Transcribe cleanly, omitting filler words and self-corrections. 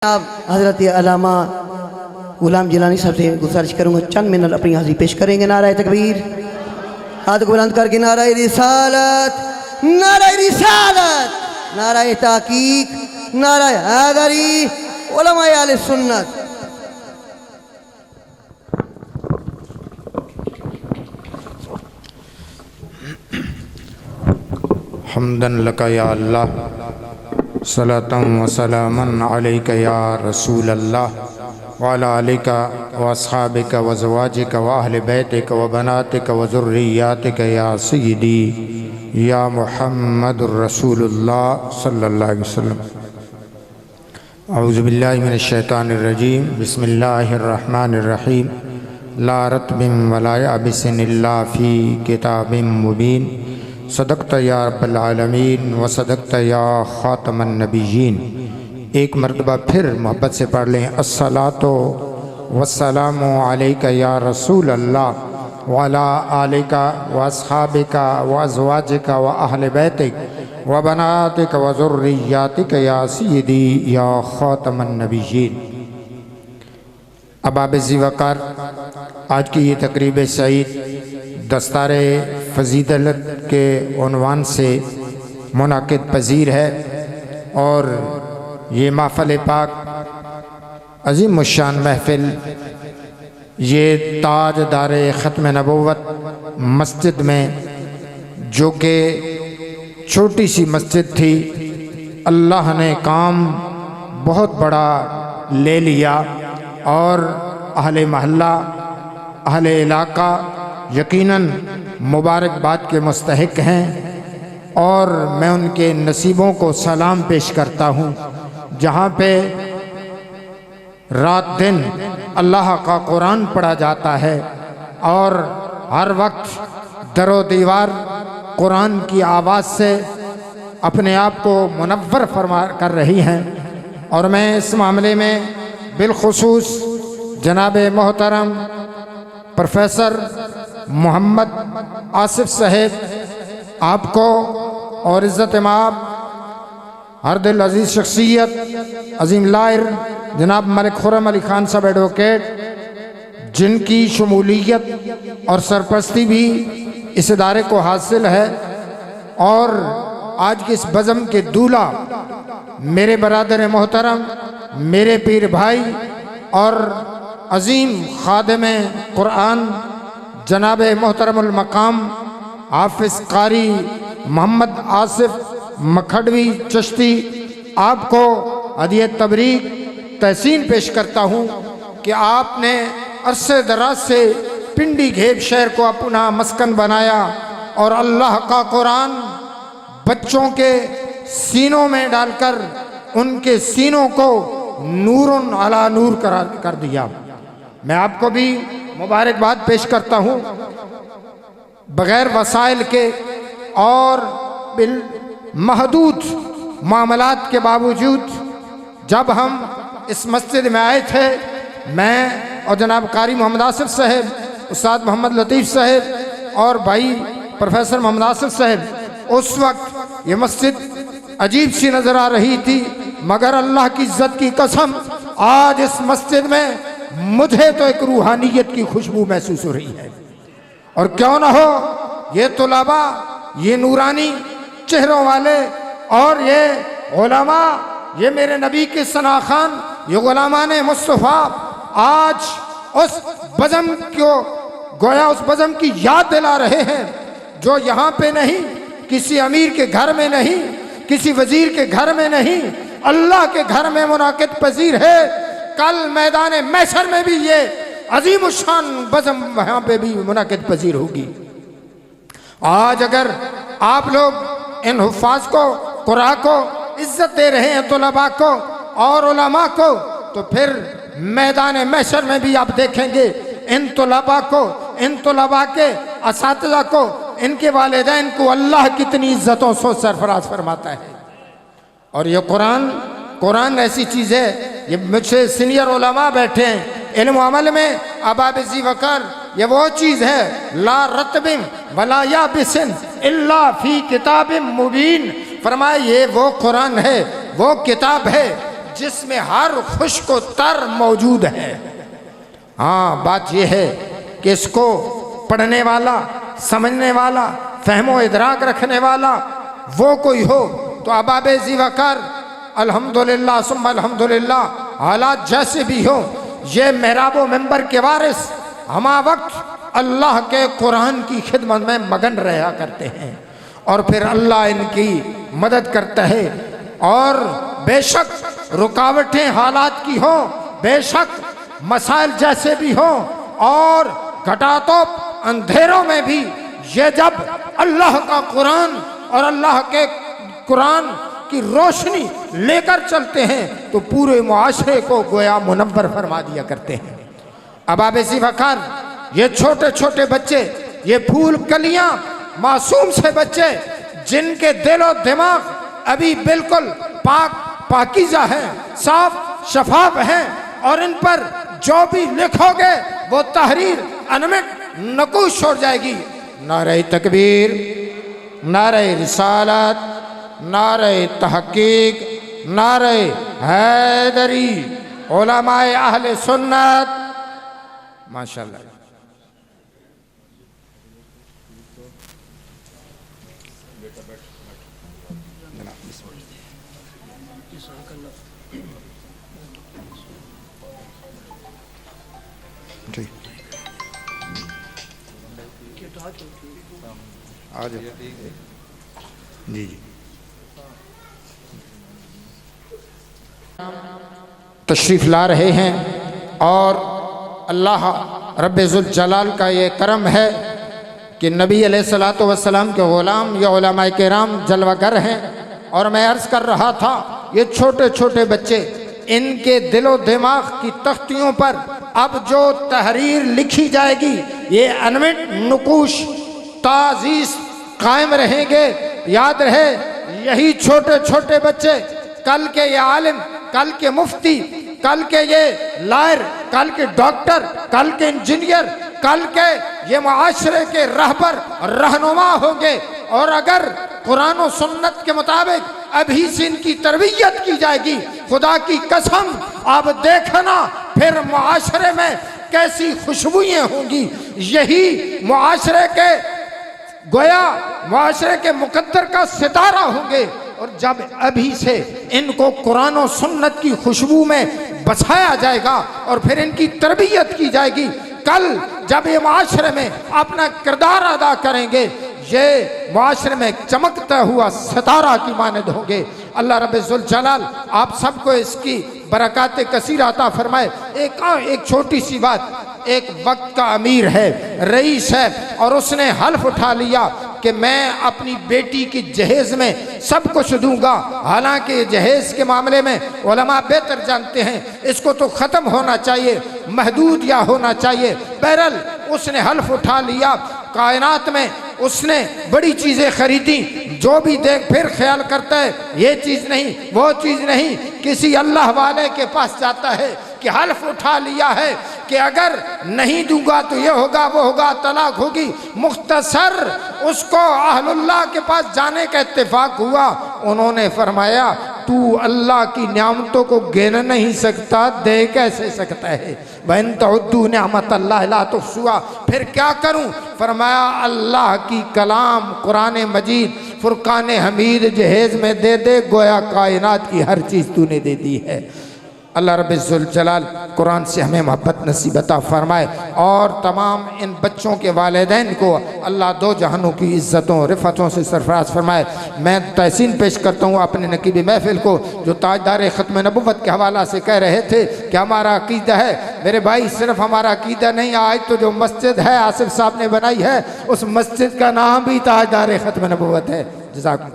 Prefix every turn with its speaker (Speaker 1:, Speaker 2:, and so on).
Speaker 1: आप हज़रत अल्लामा गुलाम जिलानी साहब से गुजारिश करूँगा चंद मिनट अपनी हाजिरी पेश करेंगे। नाराए तकबीर, हाथ को बुलंद करके नाराए रिसालत, नाराए रिसालत, नाराए ताकीक, नाराए हैदरी, उलमाए आले सुन्नत।
Speaker 2: हम्दन लका या अल्लाह, सलातन व सलामन अलैका या रसूल अल्लाह, व अला आलिका व अस्हाबिका व ज़वाजिका व अहले बैतिका व बनातिका व ज़ुर्रिय्यातिका या सय्यदी या मुहम्मदुर रसूलुल्लाह सल्लल्लाहु अलैहि वसल्लम। औज़ु बिल्लाहि मिनश शैतानिर रजीम, बिस्मिल्लाहिर रहमानिर रहीम। ला रत्बिन वला याबिसिन इल्ला फ़ी किताबिम मुबीन। सदक़्त या रब्बल आलमीन व सदक़्त या ख़ातमन नबिय्यीन। एक मरतबा फिर मोहब्बत से पढ़ लें, अस्सलातो वस्सलामु अलैका या रसूल अल्लाह व अला आलिका व अस्हाबिका व अज़वाजिका व अहले बैतिक व बनातिका व ज़ुर्रिय्यातिका या सय्यदी या ख़ातमन नबिय्यीन। अबाब ज़ीवकार, आज की ये तकरीब सईद दस्तारे फ़ज़ीलत के उन्वान से मुनाकिद पज़ीर है और ये महफ़िल पाक अज़ीम शान महफ़िल ये ताजदारे ख़त्म नबुव्वत मस्जिद में, जो कि छोटी सी मस्जिद थी, अल्लाह ने काम बहुत बड़ा ले लिया और अहले महल्ला, अहले इलाका यकीनन मुबारकबाद के मुस्तहिक हैं और मैं उनके नसीबों को सलाम पेश करता हूँ, जहाँ पे रात दिन अल्लाह का कुरान पढ़ा जाता है और हर वक्त दरो दीवार कुरान की आवाज़ से अपने आप को मुनव्वर फरमा कर रही हैं। और मैं इस मामले में बिलखुसूस जनाब मोहतरम प्रोफेसर मोहम्मद आसिफ साहेब आपको और इज़्ज़त माब हर दिल अजीज़ शख्सियत अजीम लायर जनाब मलिक खुर्रम अली खान साहब एडवोकेट, जिनकी शमूलियत और सरपरस्ती भी इस इदारे को हासिल है, और आज के इस बज़म के दूल्हा मेरे बरादर मोहतरम, मेरे पीर भाई और अजीम खादिम कुरान जनाब मोहतरमुल मकाम हाफिज़ कारी मोहम्मद आसिफ मखडवी चिश्ती, आपको हदिया तबरीक तहसीन पेश करता हूँ कि आपने अरसे दराज से पिंडी घेब शहर को अपना मस्कन बनाया और अल्लाह का कुरान बच्चों के सीनों में डालकर उनके सीनों को नूरुन अला नूर कर दिया। मैं आपको भी मुबारकबाद पेश करता हूँ। बग़ैर वसाइल के और बिल महदूद मामलात के बावजूद जब हम इस मस्जिद में आए थे, मैं और जनाब कारी मोहम्मद आसिफ साहब, उस्ताद मोहम्मद लतीफ़ साहब और भाई प्रोफेसर मोहम्मद आसिफ साहब, उस वक्त ये मस्जिद अजीब सी नज़र आ रही थी, मगर अल्लाह की इज़्ज़त की कसम आज इस मस्जिद में मुझे तो एक रूहानियत की खुशबू महसूस हो रही है। और क्यों ना हो, ये तुलबा, ये नूरानी चेहरों वाले और ये उलमा, ये मेरे नबी के सनाखान, ये गुलामान मुस्तफ़ा आज उस बज़म को गोया उस बज़म की याद दिला रहे हैं जो यहाँ पे नहीं, किसी अमीर के घर में नहीं, किसी वजीर के घर में नहीं, अल्लाह के घर में मुनाकिद पज़ीर है। कल मैदान महशर में भी ये अजीम शान बज़म वहाँ पे भी मुनाकिद पज़ीर होगी। आज अगर आप लोग इन हुफ़ाज़ को, कुरान को इज़्ज़त दे रहे हैं, तुलबा को और उलमा को, तो फिर मैदान महशर में भी आप देखेंगे इन तुलबा को, इन तुलबा के असातिज़ा को, इनके वालिदैन को अल्लाह कितनी इज़्ज़तों से सरफराज फरमाता है। और ये कुरान ऐसी चीज़ है, ये मुझसे सीनियर उलमा बैठे हैं इल्म अमल में, अबाब ज़ीवकार, ये वो चीज़ है, ला रत्बिन वला याबिसिन इल्ला फ़ी किताबिम मुबीन। फरमाया ये वो कुरान है, वो किताब है जिसमें हर खुश्क तर मौजूद है। हाँ, बात यह है कि इसको पढ़ने वाला, समझने वाला, फहमो इदराक रखने वाला वो कोई हो तो अबाबे ज़ीवकर अल्हम्दुलिल्लाह सुम्मा अल्हम्दुलिल्लाह, हालात जैसे भी हो, ये मेहराबो मेंबर के वारिस हमा वक्त अल्लाह के कुरान की खिदमत में मगन रहा करते हैं और फिर अल्लाह इनकी मदद करता है। और बेशक रुकावटें हालात की हो, बेशक मसाइल जैसे भी हो, और घटातोप अंधेरों में भी ये जब अल्लाह का कुरान और अल्लाह के कुरान की रोशनी लेकर चलते हैं तो पूरे मुआशरे को गोया मुनव्वर फरमा दिया करते हैं। अब आप इसी वक़्त ये छोटे छोटे बच्चे, ये फूल कलियां, मासूम से बच्चे जिनके दिलो दिमाग अभी बिल्कुल पाकीज़ा है, साफ शफाफ हैं, और इन पर जो भी लिखोगे वो तहरीर अनमिट नकूश हो जाएगी। नारे तकबीर, नारे रिसालत, नारे तहकीक, नारे हैदरी, उलमाए अहले सुन्नत, माशाअल्लाह। आज जी जी तशरीफ़ ला रहे हैं और अल्लाह रब्बुल जलाल का ये करम है कि नबी अलैहिस्सलातु वस्सलाम के ग़ुलाम या उलमाए किराम जलवागर हैं। और मैं अर्ज़ कर रहा था, ये छोटे छोटे बच्चे, इनके दिलो दिमाग की तख्तियों पर अब जो तहरीर लिखी जाएगी ये अनमिट नुकूश ताज़ीज़ कायम रहेंगे। याद रहे, यही छोटे छोटे बच्चे कल के ये आलिम, कल के मुफ्ती, कल के ये लायर, कल के डॉक्टर, कल के इंजीनियर, कल के ये मुआशरे के रहबर रहनुमा होंगे। और अगर कुरान और सुन्नत के मुताबिक अभी से इनकी तरबियत की जाएगी, खुदा की कसम आप देखना फिर मुआशरे में कैसी खुशबुएं होंगी। यही मुआशरे के गोया मुआशरे के मुकद्दर का सितारा होंगे। और जब अभी से इनको कुरान और सुन्नत की खुशबू में बसाया जाएगा और फिर इनकी तरबियत की जाएगी, कल जब ये मुआशरे में अपना किरदार अदा करेंगे, ये मुआशरे में चमकता हुआ सितारा की मानद होंगे। अल्लाह रब्बुल जलाल आप सबको इसकी बरकत कसीर अता फरमाए। एक छोटी सी बात, एक वक्त का अमीर है, रईस है, और उसने हल्फ उठा लिया कि मैं अपनी बेटी की जहेज में सब कुछ दूंगा। हालांकि जहेज के मामले में उलमा बेहतर जानते हैं, इसको तो ख़त्म होना चाहिए, महदूद या होना चाहिए। बहरहाल उसने हल्फ उठा लिया, कायनात में उसने बड़ी चीज़ें खरीदी, जो भी देख फिर ख्याल करता है ये चीज़ नहीं, वो चीज़ नहीं, किसी अल्लाह वाले के पास जाता है कि हल्फ उठा लिया है कि अगर नहीं दूंगा तो ये होगा, वो होगा, तलाक होगी। मुख्तसर उसको अहलुल्लाह के पास जाने का इत्तेफाक हुआ। उन्होंने फरमाया, तू अल्लाह की नियामतों को गिन नहीं सकता, दे कैसे सकता है? वइन तउद्दू निअमतल्लाहि ला तुहसूहा। फिर क्या करूं? फरमाया, अल्लाह की कलाम कुरान मजीद फुरकान हमीद जहेज में दे दे, गोया कायनात की हर चीज़ तूने दे दी है। अल्लाह रब्बुल जलाल कुरान से हमें मोहब्बत नसीब अता फरमाए और तमाम इन बच्चों के वालिदैन को अल्लाह दो जहानों की इज़्ज़तों रिफ़तों से सरफराज फरमाए। मैं तहसीन पेश करता हूँ अपने नकीबी महफिल को, जो ताजदार ख़त्म नबुव्वत के हवाला से कह रहे थे कि हमारा अक़ीदा है। मेरे भाई, सिर्फ हमारा अक़ीदा नहीं, आज तो जो मस्जिद है आसिफ साहब ने बनाई है, उस मस्जिद का नाम भी ताजदार ख़त्म नबुव्वत है। जज़ाकुम।